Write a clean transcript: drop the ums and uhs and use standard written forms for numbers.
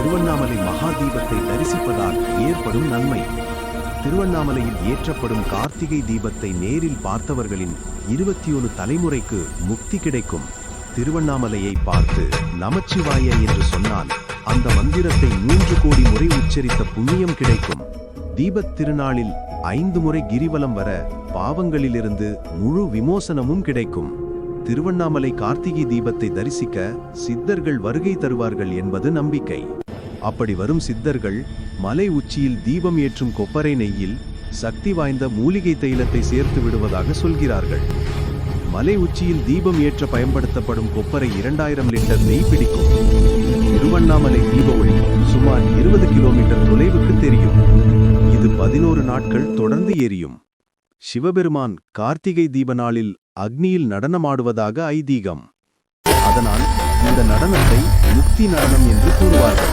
திருவண்ணாமலை மகாதீபத்தை தரிசிப்பதால் ஏற்படும் நன்மை. திருவண்ணாமலையில் ஏற்றப்படும் கார்த்திகை தீபத்தை நேரில் பார்த்தவர்களின் 21 தலைமுறைக்கு முக்தி கிடைக்கும். திருவண்ணாமலையை பார்த்து நமச்சிவாய என்று சொன்னால் அந்த மந்திரத்தை 3 கோடி முறை உச்சரித்த புண்ணியம் கிடைக்கும். தீபத் திருநாளில் 5 முறை கிரிவலம் வர பாவங்களிலிருந்து முழு விமோசனமும் கிடைக்கும். திருவண்ணாமலை கார்த்திகை தீபத்தை தரிசிக்க சித்தர்கள் வருகை தருவார்கள் என்பது நம்பிக்கை. அப்படி வரும் சித்தர்கள் மலை உச்சியில் தீபம் ஏற்றும் கொப்பரை நெய்யில் சக்தி வாய்ந்த மூலிகை தைலத்தை சேர்த்து விடுவதாக சொல்கிறார்கள். மலை உச்சியில் தீபம் ஏற்ற பயன்படுத்தப்படும் கொப்பரை 2000 லிட்டர் நெய் பிடிக்கும். திருவண்ணாமலை தீப ஒளி சுமார் 20 கிலோமீட்டர் தொலைவுக்கு தெரியும். இது 11 நாட்கள் தொடர்ந்து எரியும். சிவபெருமான் கார்த்திகை தீப நாளில் அக்னியில் நடனமாடுவதாக ஐதீகம். அதனால் இந்த நடனத்தை முக்தி நடனம் என்று கூறுவார்கள்.